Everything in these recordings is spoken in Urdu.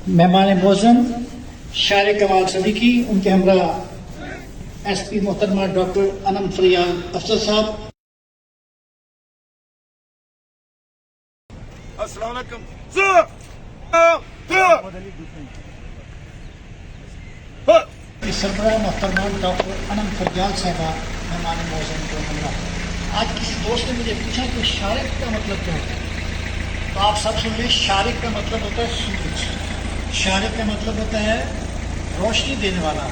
مہمان موزن شاعر کمال صدیقی، ان کے ہمراہ ایس پی محترمہ ڈاکٹر انم فریال افضل صاحب. السلام علیکم. سربراہ محترمہ ڈاکٹر انم فریال صاحبہ مہمان موزن کو ہمراہ. آج کسی دوست نے مجھے پوچھا کہ شارق کا مطلب کیا ہوتا ہے، تو آپ سب سن لیں. شارق کا مطلب ہوتا ہے سورج. شارق کا مطلب ہوتا ہے روشنی دینے والا.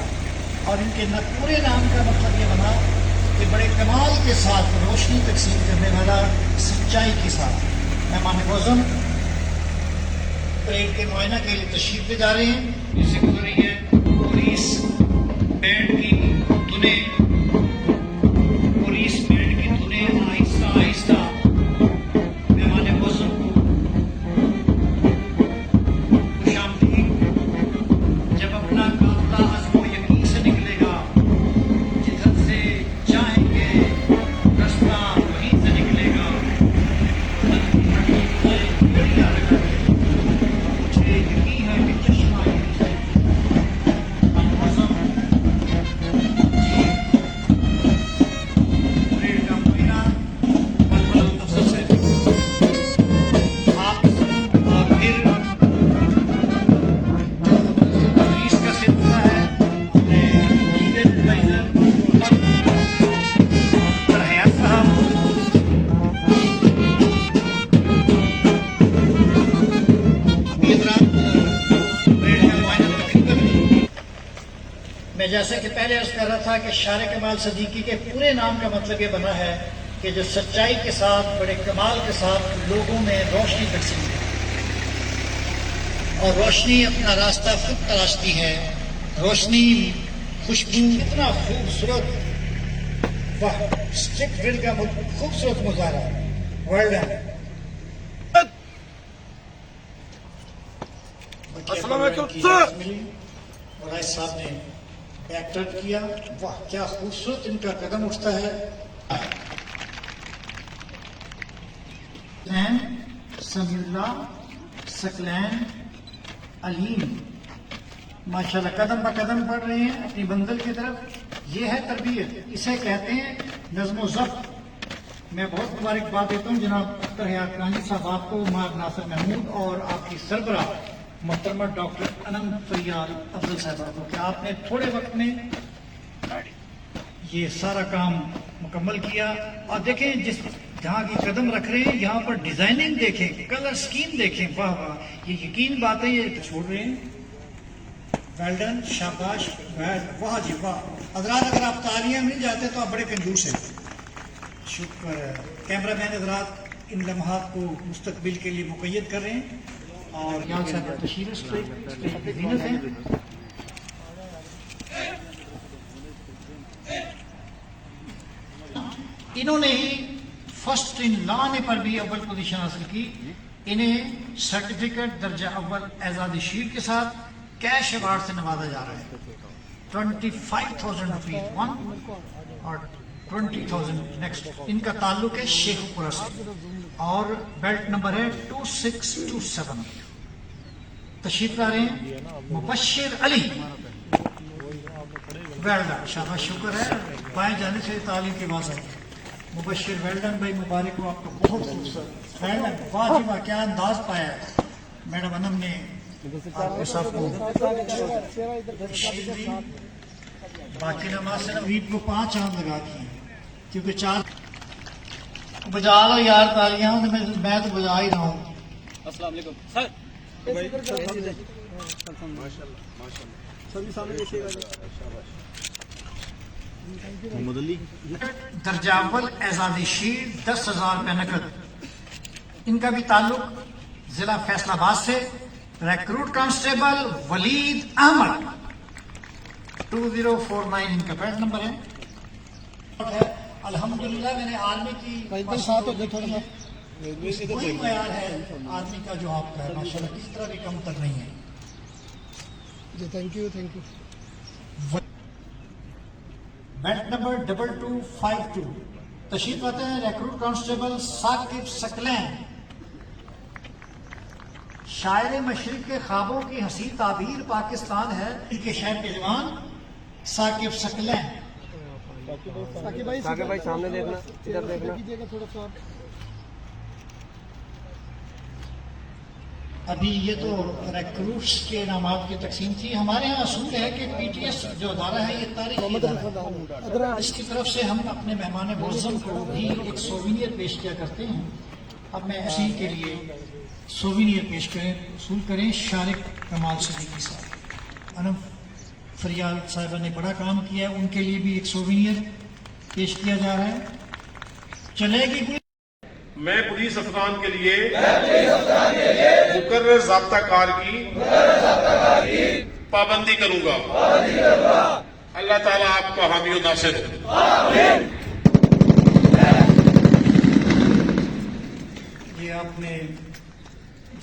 اور ان کے پورے نام کا مطلب یہ بنا کہ بڑے کمال کے ساتھ روشنی تقسیم کرنے والا، سچائی کے ساتھ. مہمان موزن پریڈ کے معائنہ کے لیے تشریف لے جا رہے ہیں. اس سے گزر رہی ہے پولیس بینڈ کی دھنیں. پولیس بینڈ کی دھنیں آہستہ آہستہ مہمان موزن کو خوش آمدید. جب اپنا قافلہ عزم و یقین سے نکلے گا، جدھر سے چاہیں گے رستہ وہیں سے نکلے گا. مجھے یقین ہے کہ چشمہ میں جیسے کہ پہلے عرض کر رہا تھا کہ شاعر کمال صدیقی کے پورے نام کا مطلب یہ بنا ہے کہ جو سچائی کے ساتھ، بڑے کمال کے ساتھ لوگوں میں روشنی تقسیم ہے. اور روشنی اپنا راستہ خود تلاشتی ہے. روشنی خوشبو اتنا خوبصورت، واہ اسٹرک ڈرل کا خوبصورت مظاہرہ. ورلڈ السلام علیکم. اور آج صاحب نے بیک ٹرن کیا. واہ کیا خوبصورت ان کا قدم اٹھتا ہے. سمی اللہ ثقلین علیم ماشاءاللہ قدم بہ قدم بڑھ رہے ہیں اپنی منزل کی طرف. یہ ہے تربیت، اسے کہتے ہیں نظم و ضبط. میں بہت مبارکباد دیتا ہوں جناب اختر حیات کرانی صاحب آپ کو، مار ناصر محمود اور آپ کی سربراہ محترمہ ڈاکٹر انم فریال افضل صاحبہ کو کہ آپ نے تھوڑے وقت میں یہ سارا کام مکمل کیا. اور دیکھیں جس جہاں کی قدم رکھ رہے ہیں یہاں پر ڈیزائننگ دیکھیں، کلر سکیم دیکھیں. واہ واہ یہ یقین بات ہے. یہ چھوڑ رہے ہیں. ویل ڈن، شاباش. واہ جی واہ. حضرات اگر آپ تالیاں نہیں جاتے تو آپ بڑے کنجوس ہیں. شکر. کیمرہ مین حضرات ان لمحات کو مستقبل کے لیے مقید کر رہے ہیں. اور یہاں سے تشہیر زینت ہے. انہوں نے ہی فرسٹ ان لانے پر بھی اول پوزیشن حاصل کی. انہیں سرٹیفکیٹ درجہ اول اعزاز شیر کے ساتھ کیش ایوارڈ سے نوازا جا رہا ہے. 25,000 روپیز ون اور 20,000 نیکسٹ. ان کا تعلق ہے شیخ پورہ سے اور بیلٹ نمبر ہے 2627. تشریف لا رہے ہیں مبشر علی. ویلڈن، شاباش. شکر ہے بائیں جانے سے تعلیم کی آواز آئی. مبشر ویلڈن بھائی مبارک ہو آپ کو. بہت خوبصورت ویلڈن. واہ جی واہ کیا انداز پایا ہے. میڈم انم نے آپ کو صاحب کو تشریف دی. باقی نماز سے نوید کو 5 چاند لگا دی کیونکہ 4 بجا لو یار تالیاں. میں تو بجا ہی رہا ہوں. السلام علیکم سر. محمد علی درجہ اول اعزاز شیر 10,000 روپے نقد. ان کا بھی تعلق ضلع فیصل آباد سے. ریکروٹ کانسٹیبل ولید احمد 2049 ان کا بیلٹ نمبر ہے. الحمدللہ میں نے آرمی کی وہی معیار ہے آرمی کا جو آپ کا ہے ماشاءاللہ کسی طرح بھی کم تر نہیں ہے. جی تھینک یو. بیلٹ نمبر 2252 تشریف لاتے ہیں ریکروٹ کانسٹیبل ثاقب ثقلین. شاعر مشرق کے خوابوں کی حسین تعبیر پاکستان ہے. ان کے شہر کے جوان ثاقب ثقلین. ثاقب بھائی سامنے دیکھنا, ادھر دیکھنا کیجیے گا تھوڑا سا. ابھی یہ تو ریکروٹس کے انعامات کی تقسیم تھی. ہمارے یہاں اصول ہے کہ پی ٹی ایس جو ادارہ ہے یہ تاریخی ادارہ ہے. اس کی طرف سے ہم اپنے مہمان معظم کو بھی ایک سووینئر پیش کیا کرتے ہیں. اب میں اسی کے لیے سووینئر پیش کریں وصول کریں شارق کمال صدیقی صاحب. انم فریال صاحبہ نے بڑا کام کیا ہے, ان کے لیے بھی ایک سووینئر پیش کیا جا رہا ہے. چلے گی میں پولیس افسران کے لیے مقرر ضابطہ کار کی پابندی کروں گا. اللہ تعالیٰ آپ کا حامی و ناصر ہو. یہ آپ نے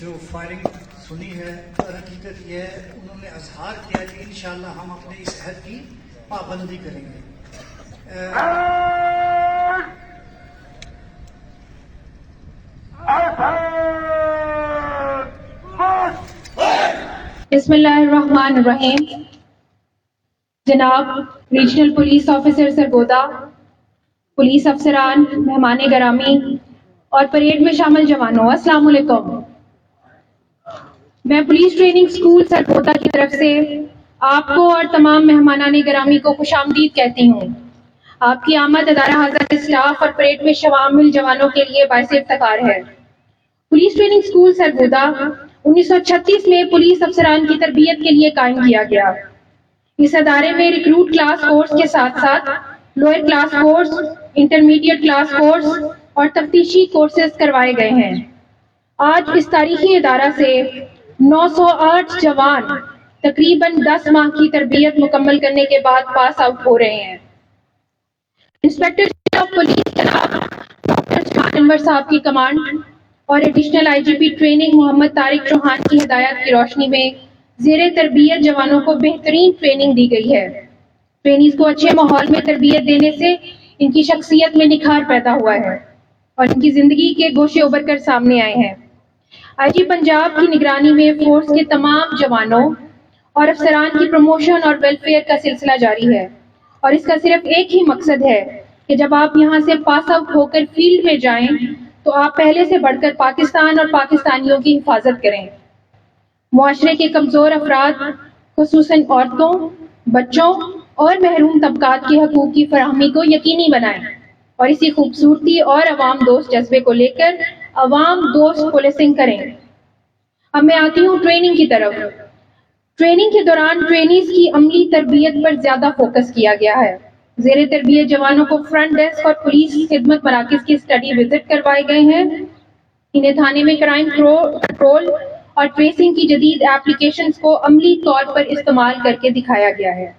جو فائرنگ سنی ہے, حقیقت یہ ہے انہوں نے اظہار کیا کہ انشاءاللہ ہم اپنے اس عہد کی پابندی کریں گے. بسم اللہ الرحمن الرحیم. جناب regional police officer Sargodha, police افسران, مہمان گرامی اور پریڈ میں شامل جوانوں, السلام علیکم. میں پولیس ٹریننگ اسکول سرگودا کی طرف سے آپ کو اور تمام مہمانان گرامی کو خوش آمدید کہتی ہوں. آپ کی آمد ادارہ حضرت اسٹاف اور پریڈ میں شامل جوانوں کے لیے باعث افتخار ہے. پولیس ٹریننگ اسکول سرگودا 1936 میں پولیس افسران کی تربیت کے لیے قائم کیا گیا. اس ادارے میں ریکروٹ کلاس کورس کے ساتھ ساتھ lower class course, intermediate class course اور تفتیشی کورسز کروائے گئے ہیں. آج اس تاریخی ادارہ سے 908 جوان تقریباً 10 ماہ کی تربیت مکمل کرنے کے بعد پاس آؤٹ ہو رہے ہیں. انسپیکٹر آف پولیس جناب ڈاکٹر جہان انور صاحب کی کمانڈ اور additional I G P training Muhammad Tariq Chauhan کی ہدایات کی روشنی میں زیر تربیت جوانوں کو بہترین ٹریننگ دی گئی ہے. ٹرینیز کو اچھے ماحول میں تربیت دینے سے ان کی شخصیت میں نکھار پیدا ہوا ہے اور ان کی زندگی کے گوشے ابھر کر سامنے آئے ہیں. آئی جی پنجاب کی نگرانی میں فورس کے تمام جوانوں اور افسران کی پروموشن اور ویلفیئر کا سلسلہ جاری ہے, اور اس کا صرف ایک ہی مقصد ہے کہ جب آپ یہاں سے پاس آؤٹ ہو کر فیلڈ میں جائیں تو آپ پہلے سے بڑھ کر پاکستان اور پاکستانیوں کی حفاظت کریں. معاشرے کے کمزور افراد خصوصاً عورتوں, بچوں اور محروم طبقات کے حقوق کی فراہمی کو یقینی بنائیں اور اسی خوبصورتی اور عوام دوست جذبے کو لے کر عوام دوست پولیسنگ کریں. اب میں آتی ہوں ٹریننگ کی طرف. ٹریننگ کے دوران ٹرینیز کی عملی تربیت پر زیادہ فوکس کیا گیا ہے. زیر تربیت جوانوں کو فرنٹ ڈیسک اور پولیس خدمت مراکز کی اسٹڈی وزٹ کروائے گئے ہیں. انہیں تھانے میں کرائم کنٹرول اور ٹریسنگ کی جدید ایپلیکیشنز کو عملی طور پر استعمال کر کے دکھایا گیا ہے.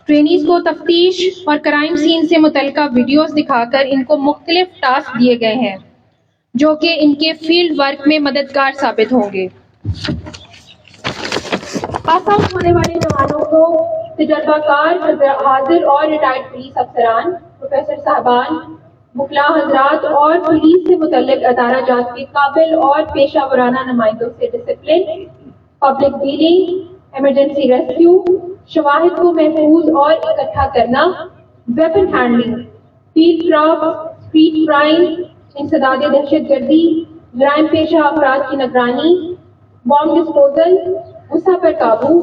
ٹرینیز کو تفتیش اور کرائم سین سے متعلقہ ویڈیوز دکھا کر ان کو مختلف ٹاسک دیے گئے ہیں جو کہ ان کے فیلڈ ورک میں مددگار ثابت ہوں گے. پاس آؤٹ ہونے والے جوانوں کو تجربہ کار حاضر اور ریٹائرڈ پولیس افسران, پروفیسر صاحبان, وکلاء حضرات اور پولیس سے متعلق ادارہ جات کے قابل اور پیشہ ورانہ نمائندوں سے discipline, public dealing, emergency rescue, شواہد کو محفوظ اور اکٹھا کرنا, weapon handling, field craft, street crime, انسداد دہشت گردی, جرائم پیشہ افراد کی نگرانی, بام ڈسپوزل, غصہ پر قابو,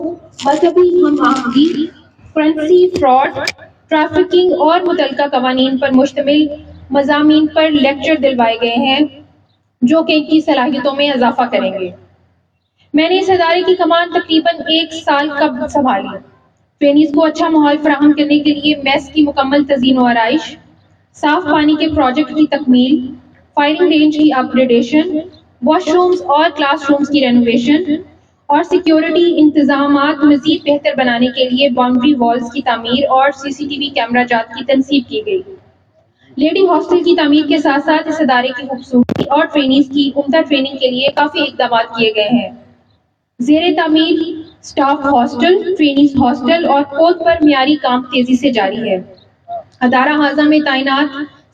مذہبی ہم آہنگی, کرنسی فراڈ, ٹریفکنگ اور متعلقہ قوانین پر مشتمل مضامین پر لیکچر دلوائے گئے ہیں جو کہ ان کی صلاحیتوں میں اضافہ کریں گے. میں نے اس ادارے کی کمان تقریباً 1 سال قبل سنبھالی. ٹرینیز کو اچھا ماحول فراہم کرنے کے لیے میس کی مکمل تزئین و آرائش, صاف پانی کے پروجیکٹ کی تکمیل, فائرنگ رینج کی اپ گریڈیشن, واش رومز اور کلاس رومز کی رینوویشن اور سیکیورٹی انتظامات مزید بہتر بنانے کے لیے باؤنڈری والز کی تعمیر اور سی سی ٹی وی کیمرہ جات کی تنصیب کی گئی. لیڈی ہاسٹل کی تعمیر کے ساتھ ساتھ اس ادارے کی خوبصورتی اور ٹرینیز کی عمدہ ٹریننگ کے لیے کافی اقدامات کیے گئے ہیں. زیر تعمیر اسٹاف ہاسٹل, ٹرینیز ہاسٹل اور کھود پر معیاری کام تیزی سے جاری ہے. ادارہ حاضہ میں تعینات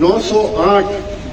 908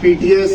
PTS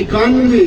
91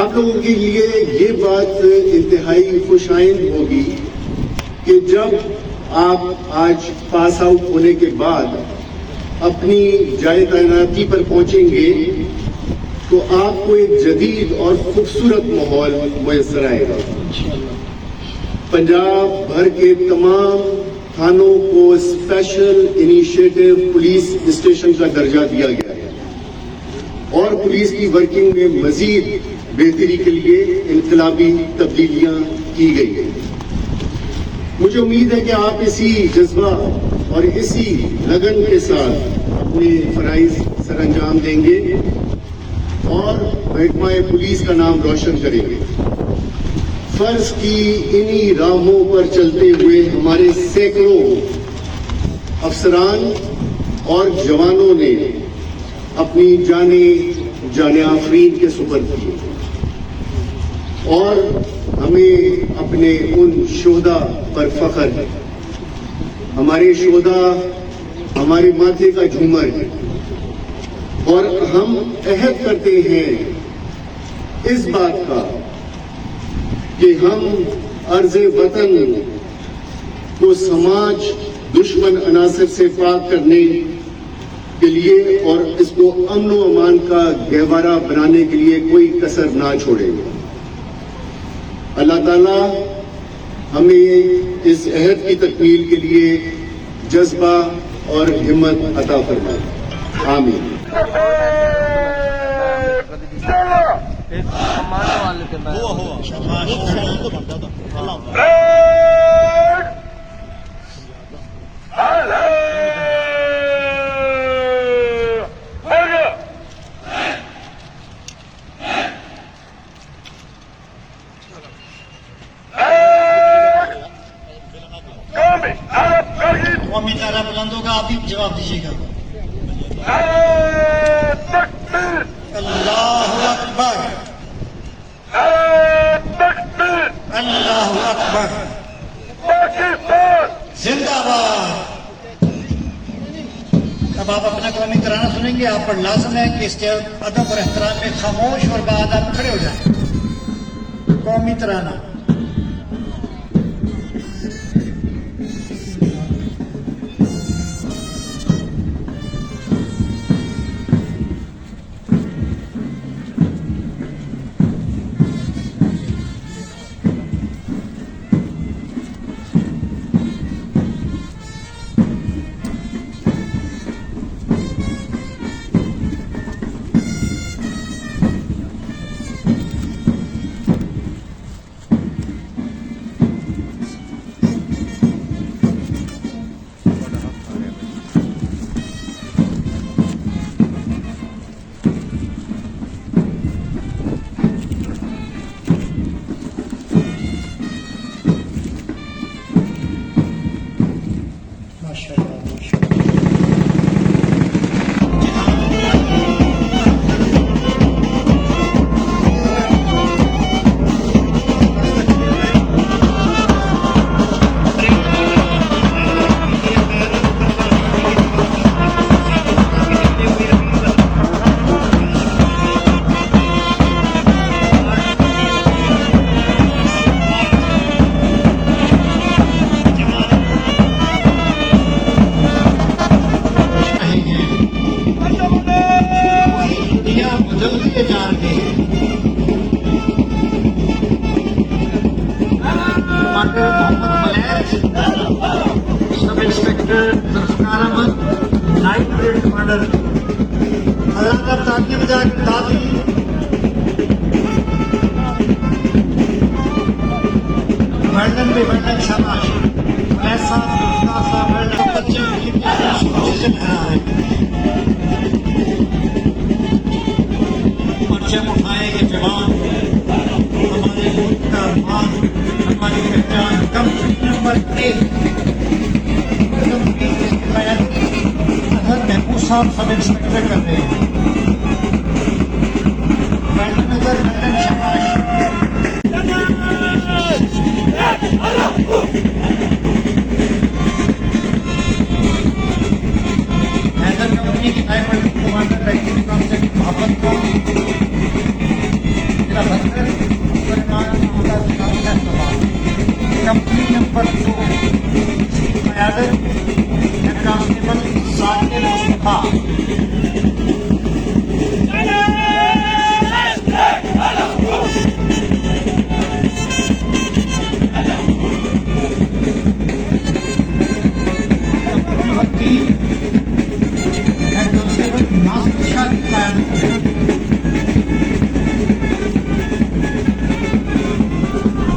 آپ لوگوں کے لیے یہ بات انتہائی خوش آئند ہوگی کہ جب آپ آج پاس آؤٹ ہونے کے بعد اپنی جائے تعیناتی پر پہنچیں گے تو آپ کو ایک جدید اور خوبصورت ماحول میسر آئے گا. پنجاب بھر کے تمام تھانوں کو اسپیشل انیشیٹو پولیس اسٹیشن کا درجہ دیا گیا ہے اور پولیس کی ورکنگ میں مزید بہتری کے لیے انقلابی تبدیلیاں کی گئی ہیں. مجھے امید ہے کہ آپ اسی جذبہ اور اسی لگن کے ساتھ اپنے فرائض سر انجام دیں گے اور محکمہ پولیس کا نام روشن کریں گے. فرض کی انہی راہوں پر چلتے ہوئے ہمارے سینکڑوں افسران اور جوانوں نے اپنی جان آفرین کے سپرد کیے اور ہمیں اپنے ان شہداء پر فخر ہے. ہمارے شہداء ہمارے ماتھے کا جھومر ہے اور ہم عہد کرتے ہیں اس بات کا کہ ہم ارض وطن کو سماج دشمن عناصر سے پاک کرنے کے لیے اور اس کو امن و امان کا گہوارہ بنانے کے لیے کوئی کسر نہ چھوڑیں گے. اللہ تعالیٰ ہمیں اس عہد کی تکمیل کے لیے جذبہ اور ہمت عطا فرمائے. آمین. قومی نعرہ بلند ہوگا, آپ بھی جواب دیجیے گا. اللہ اکبر, اللہ اکبر, زندہ باد. اب آپ اپنا قومی ترانہ سنیں گے. آپ پر لازم ہے کہ اس کے ادب اور احترام میں خاموش اور باادب کھڑے ہو جائیں. قومی ترانہ. سب انسپیکٹر ذوالفقار احمد, نائب بریگیڈ کمانڈر حضرات تاکہ بجا کے دادی ورنن پہ ورنن شاباش ایسا ذوالفقار صاحب ورنن بچے کی ہے. پرچم اٹھائے یہ جوان ہمارے ملک کا مان, ہماری پہچان. کمپنی نمبر 1 محبوب صاحب سب انسپیکٹر کر رہے ہیں. نگر لندن شاباش. حیدر کمپنی کی نائب کمانڈر محبت کو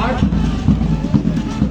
8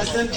SMG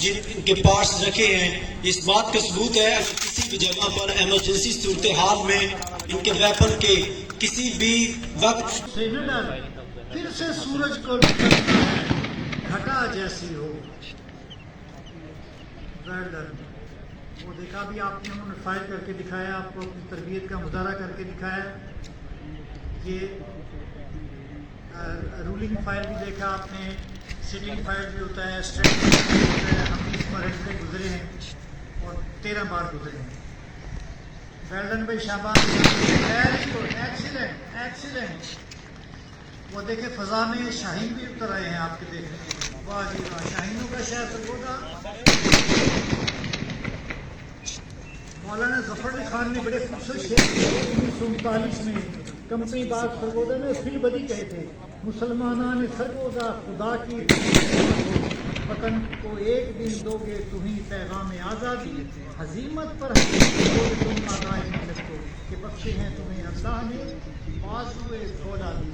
جن ان کے پارٹس رکھے ہیں، اس بات کا ثبوت ہے اگر کسی بھی جگہ پر ایمرجنسی صورتحال میں ان کے ویپن کے کسی بھی وقت سینیٹر پھر سے سورج کو نکلتا ہے، گھٹا جیسی ہو ویلڈن وہ دیکھا بھی آپ نے، انہوں نے فائر کر کے دکھایا، آپ کو اپنی تربیت کا مظاہرہ کر کے دکھایا. یہ رولنگ فائر بھی دیکھا آپ نے، سٹنگ فائر بھی ہوتا ہے، اسٹریٹ بھی ہوتا ہے. ہم اس پر سے گزرے ہیں اور 13 بار گزرے ہیں. ویلڈن بھائی شاباش، ویری گڈ، ایکسیلنٹ ایکسیلنٹ. وہ دیکھیں فضا میں شاہین بھی اتر آئے ہیں آپ کے دیکھنے کے. واہ جی واہ، شاہینوں کا شہر سرگودا. مولانا ظفر علی خان نے بڑے خوبصورت شعر 1939 میں کمپنی باغ سرگودا میں فل بدی کہے تھے، مسلمانان سرگودا خدا کی وطن کو ایک دن دو گے تمہیں پیغام آزادی، ہزیمت پر تم آزائے ملت کو کہ بخشے ہیں تمہیں اللہ نے بازوئے فولادی.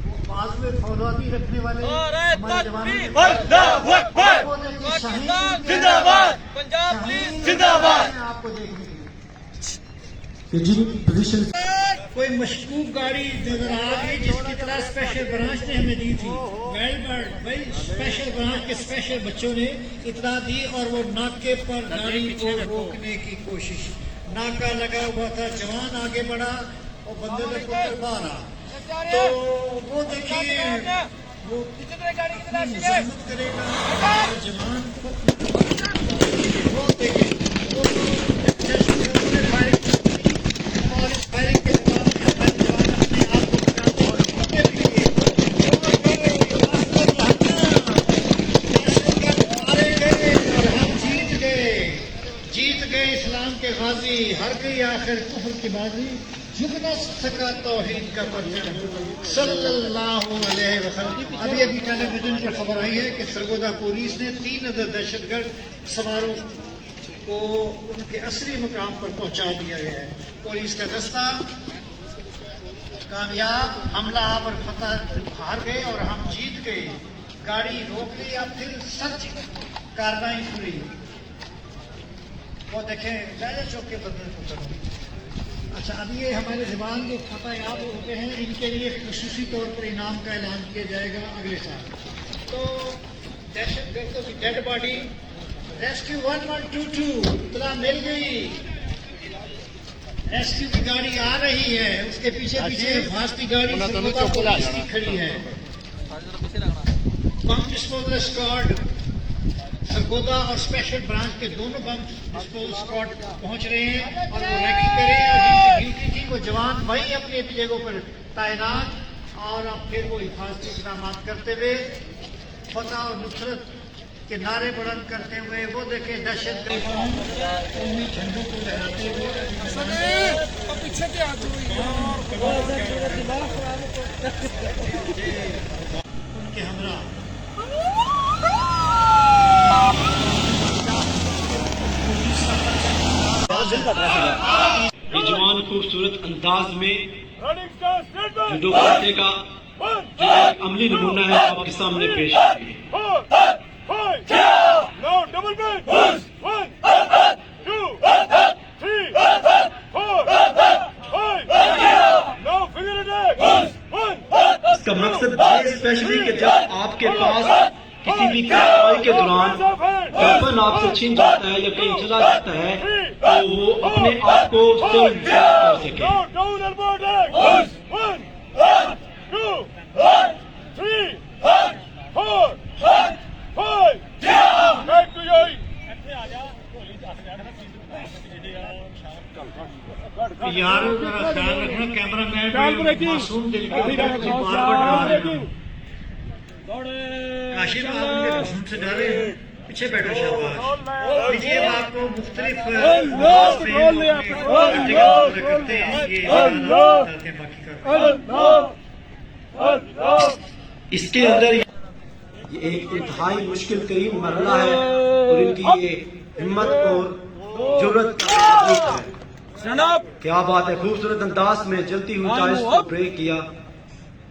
وہ بازوئے فولادی رکھنے والے ہمارے جوانوں آپ کو دیکھنے جن پوزیشن کوئی مشکوک گاڑی نظر آ گئی جس کی طرح اسپیشل برانچ نے ہمیں دی تھی. ویل برڈ بھائی، اسپیشل برانچ کے اسپیشل بچوں نے اطلاع دی اور وہ ناکے پر گاڑی کو روکنے کی کوشش. ناکا لگا ہوا تھا، جوان آگے بڑھا اور بندے نے پکڑ مارا. تو وہ دیکھیے وہ کتنی مزاحمت کرے گا جوان کو. وہ دیکھیے وہ فائرنگ کے بعد ہمارے جوان اپنے آپ کو بچاتے ہیں. اور ہم جیت گئے اسلام کے غازی، ہر گئی آخر کفر کی بازی، جھک نہ سکا توحید کا پرچم صلی اللہ علیہ وسلم. ابھی ٹیلی ویژن پر خبر آئی ہے کہ سرگودا پولیس نے 3 دہشت گرد سواروں کو ان کے اصلی مقام پر پہنچا دیا گیا ہے. پولیس کا دستہ کامیاب، حملہ آور فتح ہار گئے اور ہم جیت گئے. گاڑی روک لی، اب پھر سچ کارروائی ہوئی. وہ دیکھیں پہلے چوک کے بدلے کو کرو. اچھا، اب یہ ہمارے زبان جو فتح یاب ہوتے ہیں ان کے لیے خصوصی طور پر انعام کا اعلان کیا جائے گا اگلے سال. تو دہشت گردوں کی ڈیڈ باڈی ریسکیو 1122 اطلاع مل گئی. ریسکیو کی گاڑی آ رہی ہے، اس کے پیچھے پیچھے بھاستی گاڑی سرگودا پولیس کی کھڑی ہے. بم ڈسپوزل اسکواڈ سرگودا اور اسپیشل برانچ کے دونوں بم ڈسپوزل اسکواڈ پہنچ رہے ہیں اور وہ ریڈی کرے اور جن کی ڈیوٹی تھی وہ جوان وہیں اپنی اپنی جگہوں پر تعینات، اور اب پھر وہ حفاظتی اقدامات کرتے ہوئے فتح اور نصرت کے نعرے بلند کرتے ہوئے. وہ دیکھیں دہشت گرد قومی جھنڈوں کو لہراتے ہوئے ان کے ہمراہ یہ جوان خوبصورت انداز میں جوڈو کرنے کا جو ایک عملی نمونہ ہے آپ کے سامنے پیش کیے. اس کا مقصد یہ اسپیشلی کہ جب آپ کے پاس کسی بھی کارروائی کے دوران ویپن آپ سے چھین جاتا ہے یا کہیں چلا جاتا ہے تو وہ اپنے آپ کو سیلف کر سکے. یارو ذرا خیال رکھنا، کیمرہ مین معصوم دل کے بار بار ڈرا رہے ہیں. کاشف آپ ان کے ہجوم سے ڈرے ہیں، پیچھے بیٹھو. شاباش. یہ آپ کو مختلف انداز میں کرتے ہیں، یہ ڈالتے ہیں باقی کا. اس کے اندر یہ ایک انتہائی مشکل ترین مرحلہ ہے اور ان کی یہ ہمت اور جرت کا ثبوت ہے. کیا بات ہے، خوبصورت انداز میں جلتی ہوئی چالش کو بریک کیا.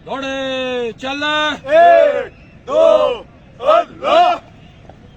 دوڑے چل 1 2 اللہ